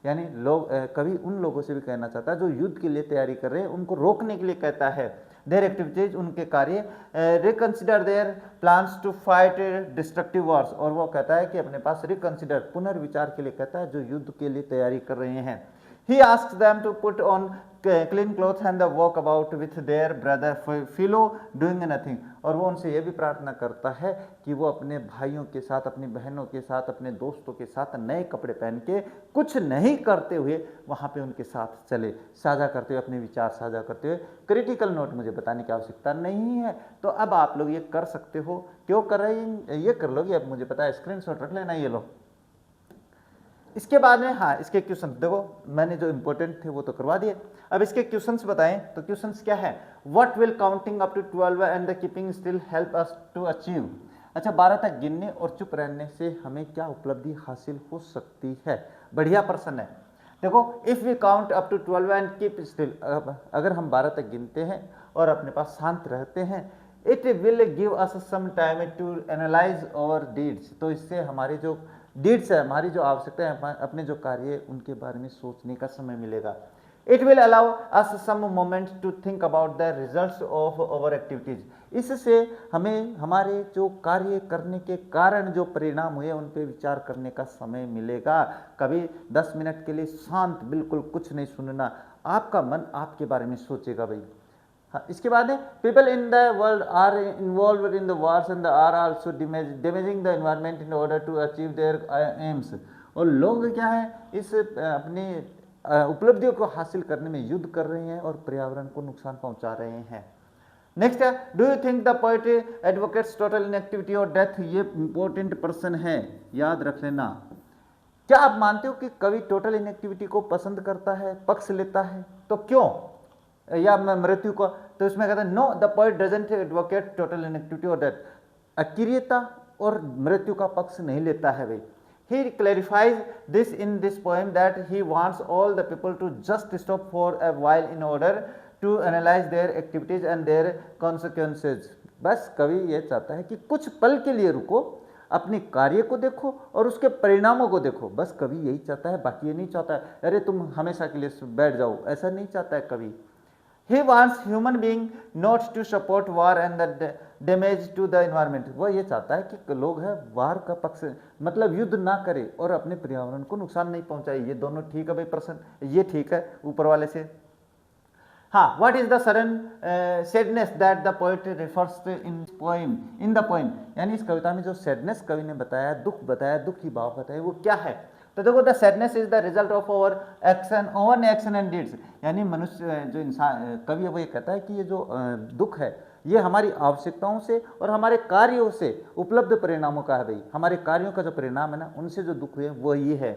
यानी लोग कवि उन लोगों से भी कहना चाहता है जो युद्ध के लिए तैयारी कर रहे हैं, उनको रोकने के लिए कहता है। देयर एक्टिविटीज, उनके कार्य, reconsider their plans to fight destructive wars, और वो कहता है कि अपने पास रिकंसिडर, पुनर्विचार के लिए कहता है जो युद्ध के लिए तैयारी कर रहे हैं। He asks them to put on clean clothes and walk about with their brother Philo doing nothing. और वो उनसे ये भी प्रार्थना करता है कि वो अपने भाइयों के साथ, अपनी बहनों के साथ, अपने दोस्तों के साथ नए कपड़े पहन के कुछ नहीं करते हुए वहाँ पे उनके साथ चले, साझा करते हुए, अपने विचार साझा करते हुए। क्रिटिकल नोट मुझे बताने की आवश्यकता नहीं है, तो अब आप लोग ये कर सकते हो। क्यों कर रहे हैं, ये कर लोगे, अब मुझे पता है, स्क्रीनशॉट रख लेना ये लो। इसके बाद में हाँ, इसके क्वेश्चन देखो, मैंने जो इंपॉर्टेंट थे वो तो करवा दिए। अब इसके क्वेश्चंस बताएं, तो क्वेश्चंस क्या है? What will counting up to 12 and the keeping still help us to achieve? अच्छा, 12 तक गिनने और चुप रहने से हमें क्या उपलब्धि हासिल हो सकती है? बढ़िया प्रश्न है। देखो, if we count up to 12 and keep still, अगर हम 12 तक गिनते हैं और अपने पास शांत रहते हैं, it will give us some time to analyse our deeds. तो इससे हमारे जो डीड्स है, हमारी जो आवश्यकता है, अपने जो कार्य, उनके बारे में सोचने का समय मिलेगा। It will allow us some moment to think about the results of our activities. इससे हमें हमारे जो कार्य करने के कारण जो परिणाम हुए उन पे विचार करने का समय मिलेगा। कभी 10 मिनट के लिए शांत, बिल्कुल कुछ नहीं सुनना, आपका मन आपके बारे में सोचेगा भाई। हाँ, इसके बाद है people in the world are involve in the wars and are also damaging the environment in order to achieve their aims. और लोग क्या है, इस अपनी उपलब्धियों को हासिल करने में युद्ध कर रहे हैं और पर्यावरण को नुकसान पहुंचा रहे हैं। नेक्स्ट है, do you think the poet advocates total inactivity और डेथ? ये इंपॉर्टेंट प्रश्न है, याद रख लेना। क्या आप मानते हो कि कवि टोटल इनएक्टिविटी को पसंद करता है, पक्ष लेता है? तो क्यों? या मृत्यु को? तो इसमें कहता है no, the poet doesn't advocate total inactivity और डेथ। अक्रियता और मृत्यु का पक्ष नहीं लेता है भाई। He clarifies this in this poem that he wants all the people to just stop for a while in order to analyze their activities and their consequences. बस कवि ये चाहता है कि कुछ पल के लिए रुको, अपने कार्य को देखो और उसके परिणामों को देखो। बस कवि यही चाहता है, बाकी ये नहीं चाहता है अरे तुम हमेशा के लिए बैठ जाओ, ऐसा नहीं चाहता है कवि। He wants human being not to support war and the damage to the environment. वो ये चाहता है कि लोग है वार का पक्ष, मतलब युद्ध ना करे और अपने पर्यावरण को नुकसान नहीं पहुंचाए। ये दोनों ठीक है भाई प्रश्न, ये ठीक है ऊपर वाले से। हाँ, what is the sudden sadness that the poet refers to in the poem? यानी इस कविता में जो सैडनेस कवि ने बताया, दुख बताया, दुखी भाव बताया, वो क्या है? तो देखो, the sadness is the result of over action and deeds. यानी मनुष्य जो इंसान, कवि वो ये कहता है कि ये जो दुख है ये हमारी आवश्यकताओं से और हमारे कार्यों से उपलब्ध परिणामों का है भाई। हमारे कार्यों का जो परिणाम है ना, उनसे जो दुख हुए वो ये है।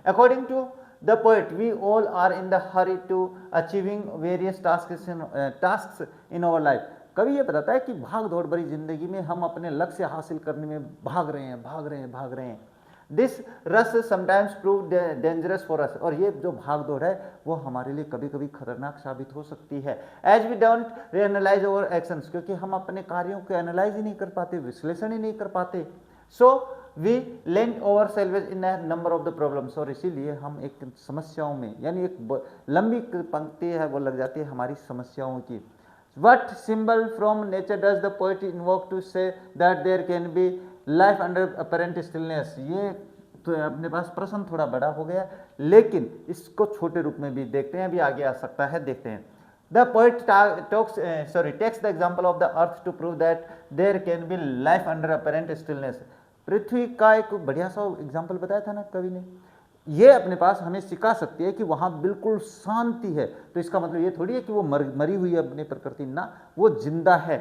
According to the poet, we all are in the hurry to achieving various tasks in our life. कवि ये बताता है कि भाग दौड़ भरी जिंदगी में हम अपने लक्ष्य हासिल करने में भाग रहे हैं। दिस रस sometimes prove dangerous for us. और ये जो भाग दौड़ है वो हमारे लिए कभी कभी खतरनाक साबित हो सकती है। As we don't analyse our actions, क्योंकि हम अपने कार्यों को एनालाइज ही नहीं कर पाते, विश्लेषण ही नहीं कर पाते। So we land ourselves in a number of the problems. और इसीलिए हम एक समस्याओं में, यानी एक लंबी पंक्ति है वो लग जाती है हमारी समस्याओं की। What symbol from nature does the poet invoke to say that there can be life under apparent stillness? ये तो अपने पास प्रश्न थोड़ा बड़ा हो गया, लेकिन इसको छोटे रूप में भी देखते हैं, अभी आगे आ सकता है, देखते हैं। The poet takes the example of the earth to prove that there can be life under apparent stillness. पृथ्वी का एक बढ़िया सा एग्जाम्पल बताया था ना कवि ने, ये अपने पास हमें सिखा सकती है कि वहाँ बिल्कुल शांति है। तो इसका मतलब ये थोड़ी है कि वो मरी हुई है अपनी प्रकृति, ना, वो जिंदा है।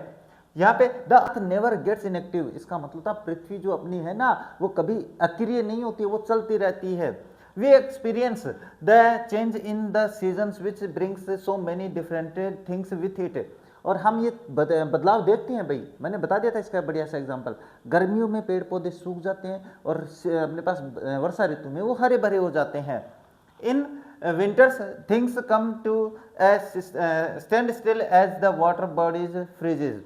यहाँ पे the earth never gets inactive, इसका मतलब था पृथ्वी जो अपनी है ना, वो कभी अक्रिय नहीं होती, वो चलती रहती है। We experience the change in the seasons which brings so many different things with it. और हम ये बदलाव देखते हैं भाई, मैंने बता दिया था इसका बढ़िया सा एग्जांपल। गर्मियों में पेड़ पौधे सूख जाते हैं और अपने पास वर्षा ऋतु में वो हरे भरे हो जाते हैं। In winters things come to stand still as the water bodies freezes.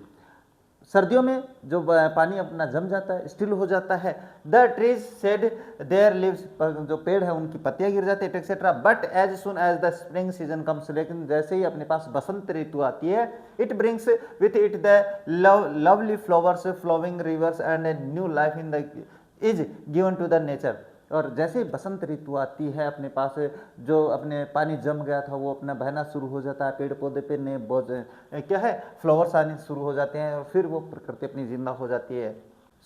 सर्दियों में जो पानी अपना जम जाता है, स्टिल हो जाता है। The trees shed their leaves, जो पेड़ है उनकी पत्तियां गिर जाती है, etcetera. But as soon as the spring season comes, लेकिन जैसे ही अपने पास बसंत ऋतु आती है, it brings with it the lovely flowers, flowing rivers and a new life in the is given to the nature. और जैसे ही बसंत ऋतु आती है अपने पास जो अपने पानी जम गया था वो अपना बहना शुरू हो जाता है, पेड़ पौधे पे नए क्या है फ्लावर्स आने शुरू हो जाते हैं और फिर वो प्रकृति अपनी जिंदा हो जाती है।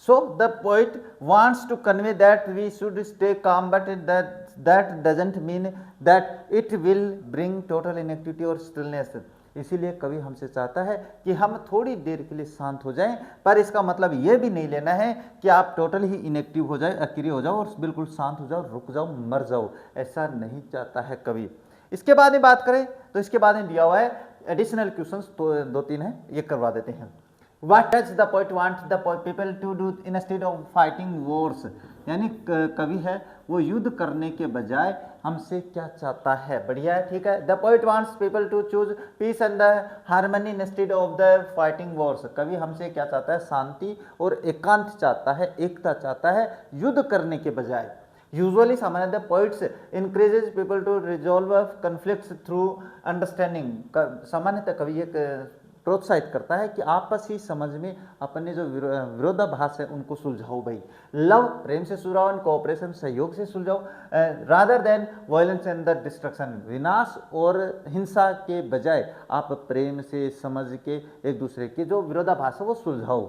So the poet wants to convey that we should stay calm, but that doesn't mean that it will bring total inactivity or stillness. इसीलिए कवि हमसे चाहता है कि हम थोड़ी देर के लिए शांत हो जाएं, पर इसका मतलब ये भी नहीं लेना है कि आप टोटल ही इनएक्टिव हो जाए, अक्रिय हो जाओ और बिल्कुल शांत हो जाओ, रुक जाओ, मर जाओ। ऐसा नहीं चाहता है कवि। इसके बाद में बात करें तो इसके बाद में दिया हुआ है एडिशनल क्वेश्चंस, तो 2-3 हैं, ये करवा देते हैं। What does the poet want the people to do instead of fighting wars? यानी कवि है वो युद्ध करने के बजाय हमसे क्या चाहता है। बढ़िया है, ठीक है। The poet wants people to choose peace and the harmony instead of the fighting wars. कवि हमसे क्या चाहता है, शांति और एकांत चाहता है, एकता चाहता है युद्ध करने के बजाय। यूजुअली सामान्यतः poets encourages people to resolve conflicts through understanding. सामान्यतः कवि एक प्रोत्साहित करता है कि आपस ही समझ में अपने जो विरोधाभास है उनको सुलझाओ भाई। लव प्रेम से सुलझाओ एंड कोऑपरेशन सहयोग से सुलझाओ, rather than violence and the destruction. विनाश और हिंसा के बजाय आप प्रेम से समझ के एक दूसरे के जो विरोधाभास है वो सुलझाओ।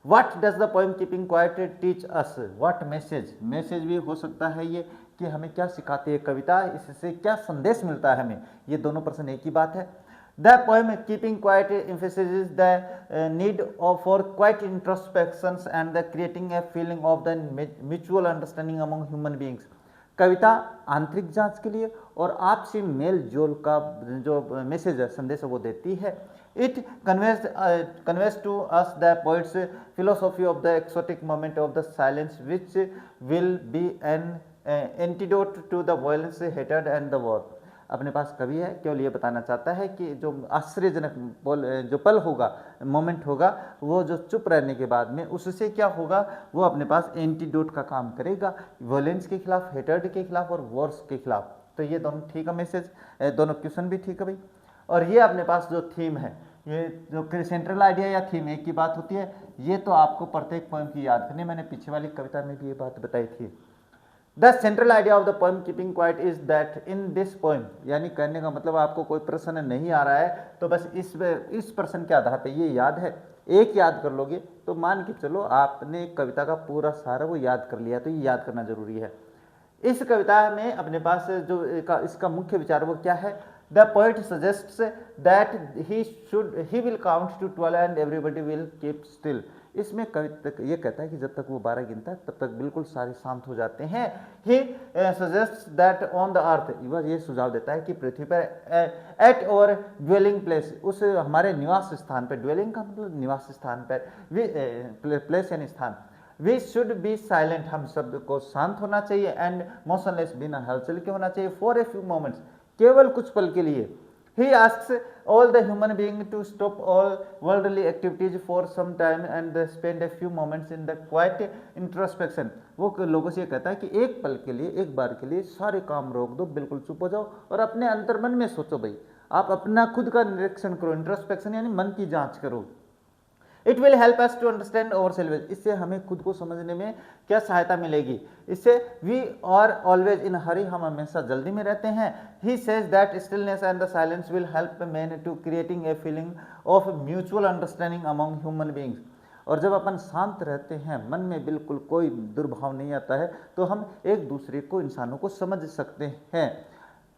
What does the poem keeping quiet teach us? What message? Message भी हो सकता है ये कि हमें क्या सिखाती है कविता, इससे क्या संदेश मिलता है हमें। ये दोनों प्रश्न एक ही बात है। The poem keeping quiet emphasizes the need for quiet introspections and the creating a feeling of the mutual understanding among human beings. कविता आंतरिक जांच के लिए और आपसी मेल जोल का जो मैसेज है, संदेश है, वो देती है। It conveys to us the poet's philosophy of the exotic moment of the silence, which will be an antidote to the violence, hatred and the war. अपने पास कवि है केवल ये बताना चाहता है कि जो आश्चर्यजनक जो पल होगा, मोमेंट होगा, वो जो चुप रहने के बाद में उससे क्या होगा, वो अपने पास एंटीडोट का काम करेगा, वायलेंस के खिलाफ, हेटर्ड के खिलाफ और वॉर्स के खिलाफ। तो ये दोनों ठीक है मैसेज, दोनों क्वेश्चन भी ठीक है भाई। और ये अपने पास जो थीम है, ये जो सेंट्रल आइडिया या थीम एक की बात होती है, ये तो आपको प्रत्येक पोएम की याद करनी। मैंने पीछे वाली कविता में भी ये बात बताई थी। The central idea of the poem keeping quite is that in this poem, यानी कहने का मतलब आपको कोई प्रश्न नहीं आ रहा है तो बस इस प्रश्न के आधार पर ये याद है, एक याद कर लोगे तो मान के चलो आपने कविता का पूरा सारा वो याद कर लिया। तो ये याद करना जरूरी है। इस कविता में अपने पास जो इसका मुख्य विचार वो क्या है, the poet suggests that he will count to 12 and everybody will keep still. इसमें कविता ये कहता है कि जब तक वो 12 गिनता है तब तक बिल्कुल सारे शांत हो जाते हैं। He suggests that on the earth, वह ये सुझाव देता है कि पृथ्वी पर एट और ड्वेलिंग प्लेस, उस हमारे निवास स्थान पर, ड्वेलिंग का मतलब निवास स्थान पर, प्लेस यानी स्थान, वी शुड बी साइलेंट, हम शब्द को शांत होना चाहिए, एंड मोशनलेस, बिना हलचल के होना चाहिए, फॉर ए फ्यू मोमेंट्स, केवल कुछ पल के लिए। He asks all the human beings to stop all worldly activities for some time and spend a few moments in the quiet introspection. वो लोगों से ये कहता है कि एक पल के लिए, एक बार के लिए सारे काम रोक दो, बिल्कुल चुप हो जाओ और अपने अंतर्मन में सोचो भाई। आप अपना खुद का निरीक्षण करो, इंट्रोस्पेक्शन यानी मन की जांच करो। It will help us to understand our self, इससे हमें खुद को समझने में क्या सहायता मिलेगी। इससे we are always in hurry, हम हमेशा जल्दी में रहते हैं। He says that stillness and the silence will help man to creating a feeling of mutual understanding among human beings. और जब अपन शांत रहते हैं, मन में बिल्कुल कोई दुर्भाव नहीं आता है, तो हम एक दूसरे को, इंसानों को समझ सकते हैं।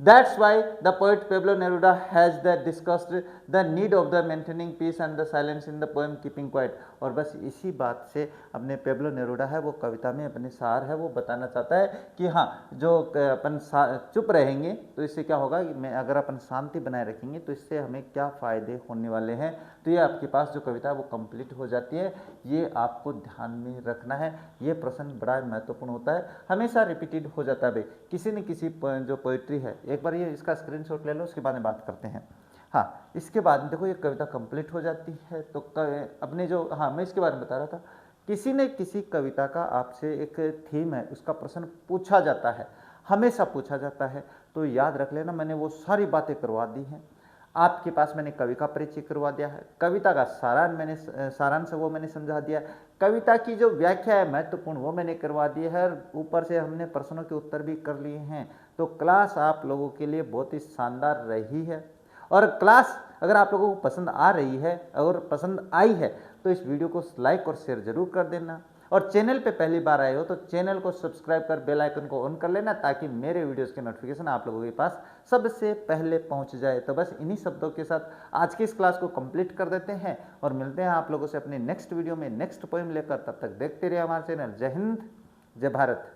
That's why the poet Pablo Neruda has discussed the need of the maintaining peace and the silence in the poem Keeping Quiet. और बस इसी बात से अपने पेब्लो नेरुडा है वो कविता में अपने सार है वो बताना चाहता है कि हाँ, जो अपन चुप रहेंगे तो इससे क्या होगा कि अगर अपन शांति बनाए रखेंगे तो इससे हमें क्या फ़ायदे होने वाले हैं। तो ये आपके पास जो कविता है वो कंप्लीट हो जाती है। ये आपको ध्यान में रखना है। ये प्रश्न बड़ा महत्वपूर्ण होता है, हमेशा रिपीटेड हो जाता है भाई। किसी न किसी जो पोइट्री है, एक बार ये इसका स्क्रीनशॉट ले लो, उसके बारे में बात करते हैं। हाँ, इसके बाद में देखो ये कविता कंप्लीट हो जाती है। तो अपने जो, हाँ मैं इसके बारे में बता रहा था, किसी न किसी कविता का आपसे एक थीम है, उसका प्रश्न पूछा जाता है, हमेशा पूछा जाता है। तो याद रख लेना, मैंने वो सारी बातें करवा दी हैं। आपके पास मैंने कवि का परिचय करवा दिया है, कविता का सारांश वो मैंने समझा दिया, कविता की जो व्याख्या है महत्वपूर्ण वो मैंने करवा दी है, ऊपर से हमने प्रश्नों के उत्तर भी कर लिए हैं। तो क्लास आप लोगों के लिए बहुत ही शानदार रही है, और क्लास अगर आप लोगों को पसंद आ रही है और पसंद आई है तो इस वीडियो को लाइक और शेयर जरूर कर देना, और चैनल पे पहली बार आए हो तो चैनल को सब्सक्राइब कर बेल आइकन को ऑन कर लेना, ताकि मेरे वीडियोस के नोटिफिकेशन आप लोगों के पास सबसे पहले पहुंच जाए। तो बस इन्हीं शब्दों के साथ आज की इस क्लास को कंप्लीट कर देते हैं और मिलते हैं आप लोगों से अपने नेक्स्ट वीडियो में नेक्स्ट पोएम लेकर। तब तक देखते रहिए हमारे चैनल। जय हिंद, जय भारत।